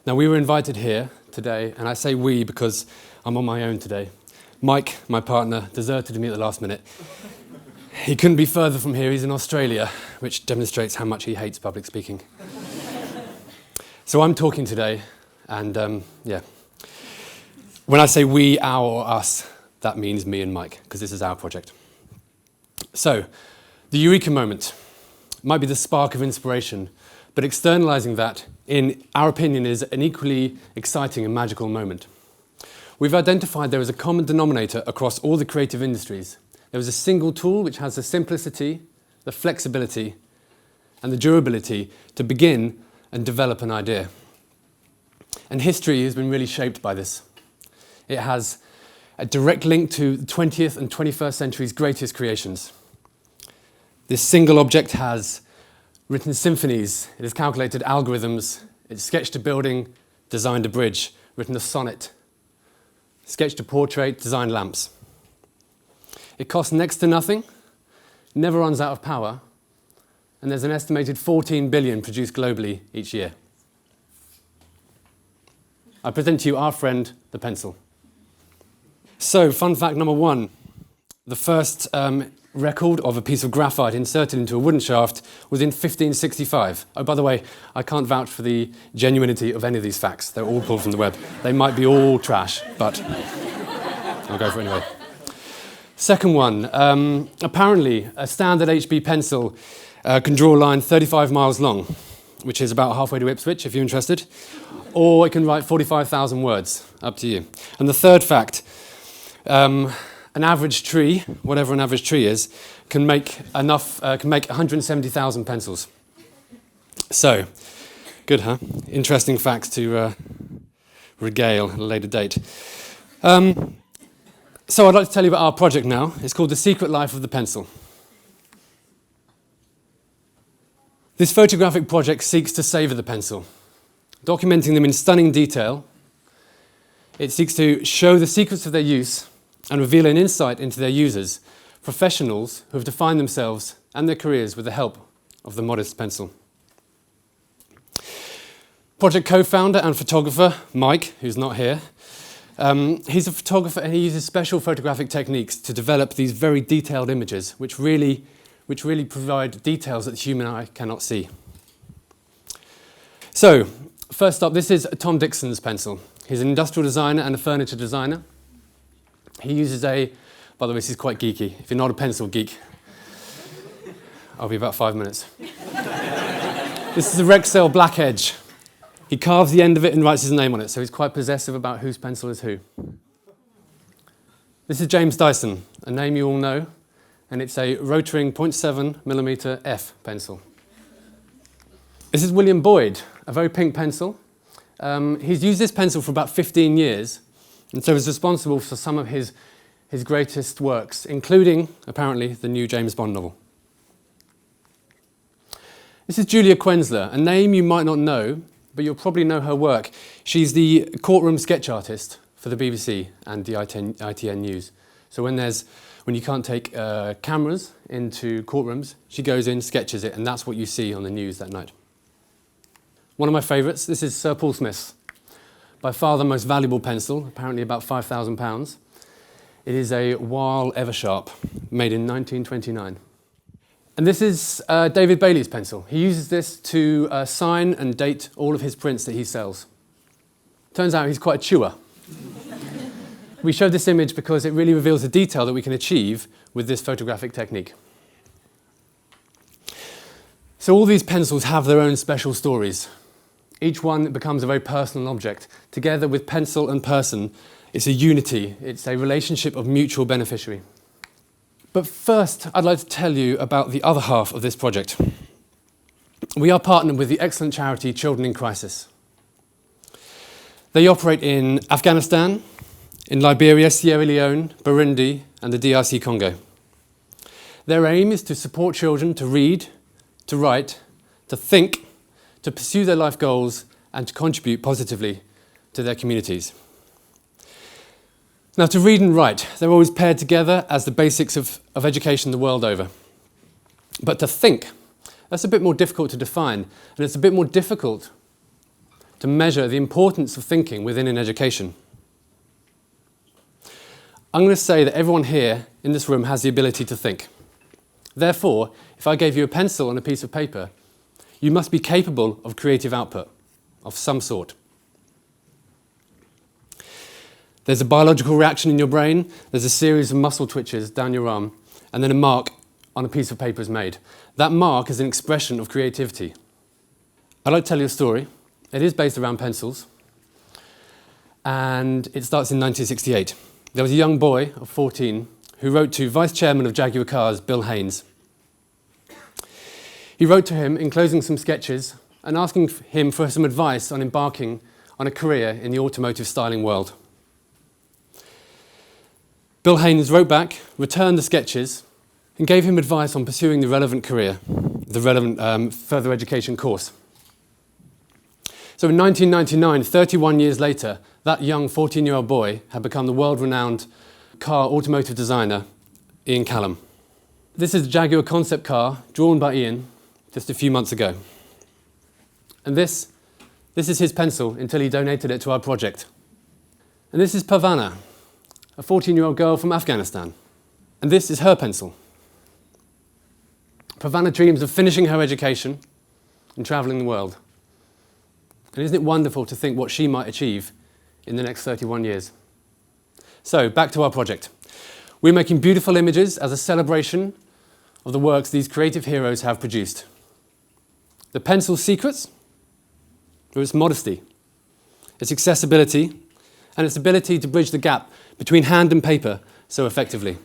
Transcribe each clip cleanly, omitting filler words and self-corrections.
Now, we were invited here today, and I say we because I'm on my own today. Mike, my partner, deserted me at the last minute. He couldn't be further from here. He's in Australia, which demonstrates how much he hates public speaking. So I'm talking today, and when I say we, our, or us, that means me and Mike, because this is our project. So, the eureka moment might be the spark of inspiration, but externalizing that, in our opinion, is an equally exciting and magical moment. We've identified there is a common denominator across all the creative industries. There is a single tool which has the simplicity, the flexibility, and the durability to begin and develop an idea. And history has been really shaped by this. It has a direct link to the 20th and 21st century's greatest creations. This single object has written symphonies, it has calculated algorithms, it's sketched a building, designed a bridge, written a sonnet, sketched a portrait, designed lamps. It costs next to nothing, never runs out of power, and there's an estimated 14 billion produced globally each year. I present to you our friend, the pencil. So, fun fact number one, the first record of a piece of graphite inserted into a wooden shaft was in 1565. Oh, by the way, I can't vouch for the genuinity of any of these facts. They're all pulled from the web. They might be all trash, but I'll go for it anyway. Second one, apparently a standard HB pencil can draw a line 35 miles long, which is about halfway to Ipswich, if you're interested, or it can write 45,000 words, up to you. And the third fact, an average tree, whatever an average tree is, can make 170,000 pencils. So, good, huh? Interesting facts to regale at a later date. So I'd like to tell you about our project now. It's called The Secret Life of the Pencil. This photographic project seeks to savour the pencil, documenting them in stunning detail. It seeks to show the secrets of their use and reveal an insight into their users, professionals who have defined themselves and their careers with the help of the modest pencil. Project co-founder and photographer, Mike, who's not here, he's a photographer and he uses special photographic techniques to develop these very detailed images, which really provide details that the human eye cannot see. So, first up, this is Tom Dixon's pencil. He's an industrial designer and a furniture designer. He uses by the way, this is quite geeky. If you're not a pencil geek, I'll be about 5 minutes. This is a Rexel Black Edge. He carves the end of it and writes his name on it, so he's quite possessive about whose pencil is who. This is James Dyson, a name you all know, and it's a Rotring 0.7mm F pencil. This is William Boyd, a very pink pencil. He's used this pencil for about 15 years, and so is responsible for some of his greatest works, including, apparently, the new James Bond novel. This is Julia Quenzler, a name you might not know, but you'll probably know her work. She's the courtroom sketch artist for the BBC and the ITN News. So when you can't take cameras into courtrooms, she goes in, sketches it, and that's what you see on the news that night. One of my favourites, this is Sir Paul Smith's. By far the most valuable pencil, apparently about £5,000. It is a Weil Eversharp, made in 1929. And this is David Bailey's pencil. He uses this to sign and date all of his prints that he sells. Turns out he's quite a chewer. We showed this image because it really reveals the detail that we can achieve with this photographic technique. So all these pencils have their own special stories. Each one becomes a very personal object. Together with pencil and person, it's a unity. It's a relationship of mutual beneficiary. But first, I'd like to tell you about the other half of this project. We are partnered with the excellent charity Children in Crisis. They operate in Afghanistan, in Liberia, Sierra Leone, Burundi, and the DRC Congo. Their aim is to support children to read, to write, to think, to pursue their life goals, and to contribute positively to their communities. Now, to read and write, they're always paired together as the basics of education the world over. But to think, that's a bit more difficult to define, and it's a bit more difficult to to measure the importance of thinking within an education. I'm going to say that everyone here in this room has the ability to think. Therefore, if I gave you a pencil and a piece of paper, you must be capable of creative output of some sort. There's a biological reaction in your brain, there's a series of muscle twitches down your arm, and then a mark on a piece of paper is made. That mark is an expression of creativity. I'd like to tell you a story. It is based around pencils, and it starts in 1968. There was a young boy of 14 who wrote to Vice Chairman of Jaguar Cars, Bill Haynes. He wrote to him enclosing some sketches and asking him for some advice on embarking on a career in the automotive styling world. Bill Haynes wrote back, returned the sketches, and gave him advice on pursuing the relevant career, the relevant further education course. So in 1999, 31 years later, that young 14-year-old boy had become the world-renowned car automotive designer, Ian Callum. This is the Jaguar concept car drawn by Ian just a few months ago. And this is his pencil until he donated it to our project. And this is Pavana, a 14-year-old girl from Afghanistan. And this is her pencil. Pavana dreams of finishing her education and travelling the world. And isn't it wonderful to think what she might achieve in the next 31 years? So, back to our project. We're making beautiful images as a celebration of the works these creative heroes have produced. The pencil's secrets are its modesty, its accessibility, and its ability to bridge the gap between hand and paper so effectively.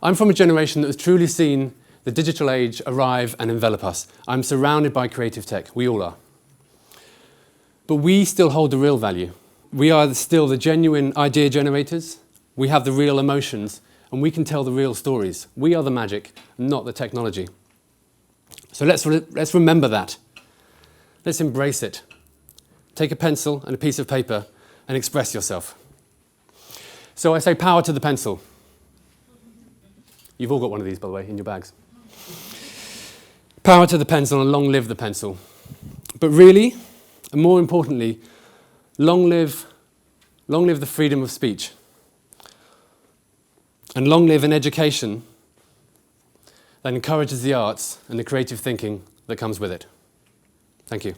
I'm from a generation that has truly seen the digital age arrive and envelop us. I'm surrounded by creative tech. We all are. But we still hold the real value. We are still the genuine idea generators. We have the real emotions, and we can tell the real stories. We are the magic, not the technology. So let's remember that. Let's embrace it. Take a pencil and a piece of paper and express yourself. So I say power to the pencil. You've all got one of these, by the way, in your bags. Power to the pencil and long live the pencil. But really, and more importantly, long live the freedom of speech. And long live an education that encourages the arts and the creative thinking that comes with it. Thank you.